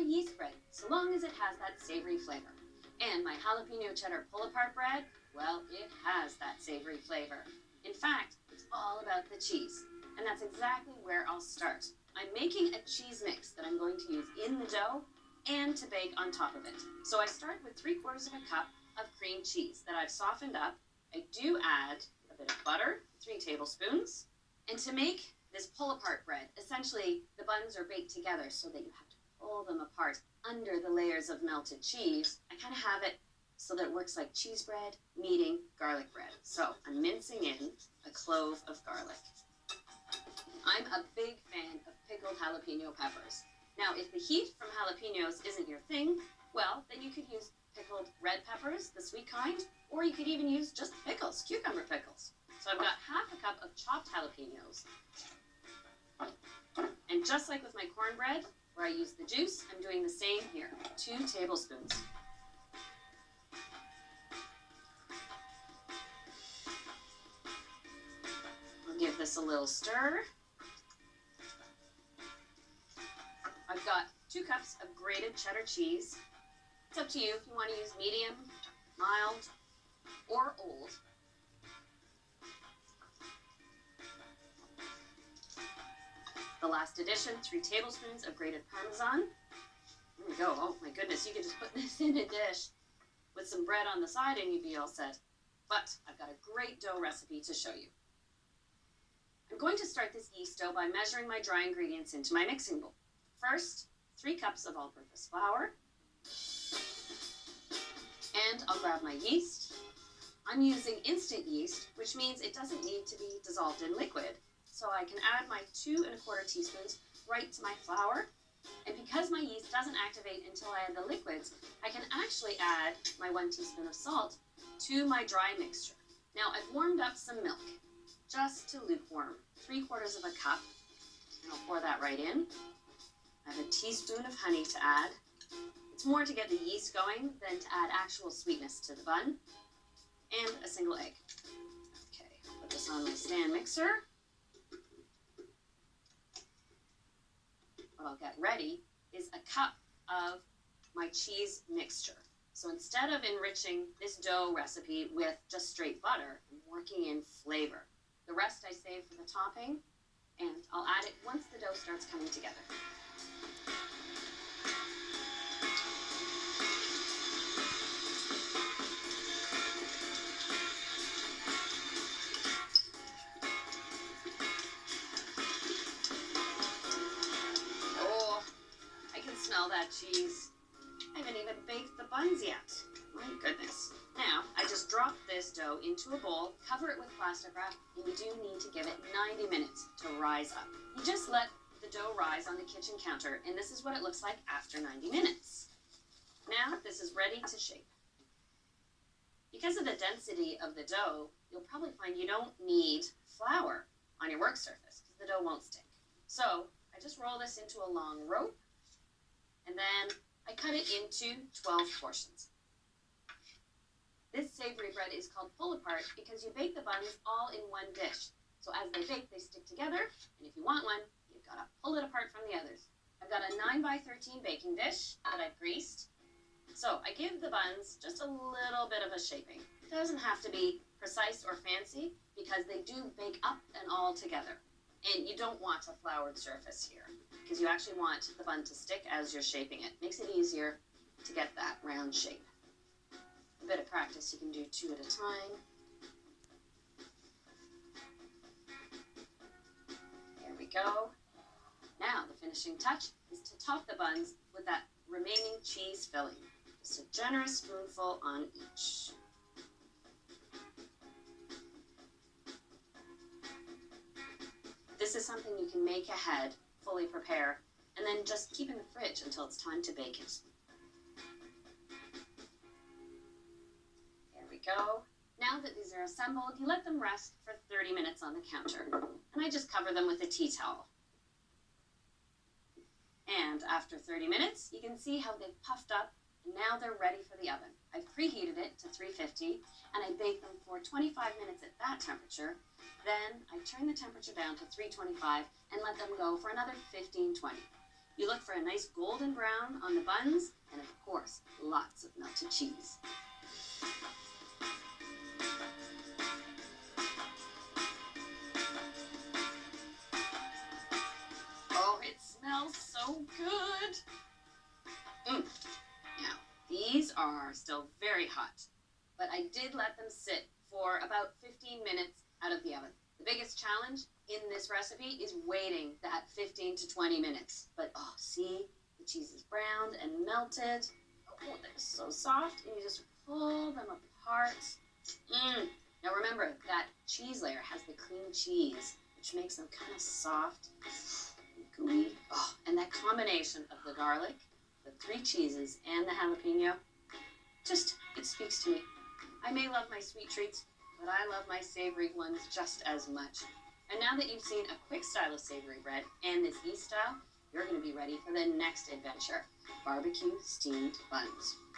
yeast bread, so long as it has that savory flavor. And my jalapeno cheddar pull-apart bread, well, it has that savory flavor. In fact, it's all about the cheese, and that's exactly where I'll start. I'm making a cheese mix that I'm going to use in the dough and to bake on top of it. So I start with 3/4 of a cup of cream cheese that I've softened up. I do add a bit of butter, 3 tablespoons. And to make this pull-apart bread, essentially the buns are baked together so that you have to pull them apart under the layers of melted cheese. I kind of have it so that it works like cheese bread meeting garlic bread. So I'm mincing in a clove of garlic. I'm a big fan of pickled jalapeno peppers. Now, if the heat from jalapenos isn't your thing, well, then you could use pickled red peppers, the sweet kind, or you could even use just pickles, cucumber pickles. So I've got half a cup of chopped jalapenos. And just like with my cornbread, where I use the juice, I'm doing the same here, 2 tablespoons. I'll give this a little stir. I've got 2 cups of grated cheddar cheese. It's up to you if you want to use medium, mild, or old. The last addition, 3 tablespoons of grated Parmesan. There we go. Oh my goodness, you could just put this in a dish with some bread on the side and you'd be all set. But I've got a great dough recipe to show you. I'm going to start this yeast dough by measuring my dry ingredients into my mixing bowl. First, 3 cups of all-purpose flour. And I'll grab my yeast. I'm using instant yeast, which means it doesn't need to be dissolved in liquid. So I can add my 2 1/4 teaspoons right to my flour. And because my yeast doesn't activate until I add the liquids, I can actually add my 1 teaspoon of salt to my dry mixture. Now I've warmed up some milk, just to lukewarm, 3/4 of a cup. And I'll pour that right in. I have a teaspoon of honey to add. It's more to get the yeast going than to add actual sweetness to the bun. And a single egg. Okay, I'll put this on my stand mixer. What I'll get ready is a cup of my cheese mixture. So instead of enriching this dough recipe with just straight butter, I'm working in flavor. The rest I save for the topping, and I'll add it once the dough starts coming together. Smell that cheese. I haven't even baked the buns yet. My goodness. Now, I just drop this dough into a bowl, cover it with plastic wrap, and you do need to give it 90 minutes to rise up. You just let the dough rise on the kitchen counter, and this is what it looks like after 90 minutes. Now, this is ready to shape. Because of the density of the dough, you'll probably find you don't need flour on your work surface, because the dough won't stick. So, I just roll this into a long rope, and then I cut it into 12 portions. This savory bread is called pull-apart because you bake the buns all in one dish. So as they bake, they stick together, and if you want one, you've got to pull it apart from the others. I've got a 9x13 baking dish that I've greased. So I give the buns just a little bit of a shaping. It doesn't have to be precise or fancy because they do bake up and all together. And you don't want a floured surface here because you actually want the bun to stick as you're shaping it. Makes it easier to get that round shape. A bit of practice, you can do 2 at a time. There we go. Now the finishing touch is to top the buns with that remaining cheese filling. Just a generous spoonful on each. This is something you can make ahead, fully prepare, and then just keep in the fridge until it's time to bake it. There we go. Now that these are assembled, you let them rest for 30 minutes on the counter. And I just cover them with a tea towel. And after 30 minutes, you can see how they've puffed up, and now they're ready for the oven. I've preheated it to 350, and I bake them for 25 minutes at that temperature. Then I turn the temperature down to 325 and let them go for another 15-20. You look for a nice golden brown on the buns, and of course, lots of melted cheese. Oh, it smells so good. Now, these are still very hot, but I did let them sit for about 15 minutes out of the oven. The biggest challenge in this recipe is waiting that 15 to 20 minutes. But oh, see, the cheese is browned and melted. Oh, they're so soft, and you just pull them apart. Now remember, that cheese layer has the cream cheese, which makes them kind of soft and gooey. Oh, and that combination of the garlic, the 3 cheeses, and the jalapeno, it speaks to me. I may love my sweet treats, but I love my savory ones just as much. And now that you've seen a quick style of savory bread and this yeast style, you're going to be ready for the next adventure: barbecue steamed buns.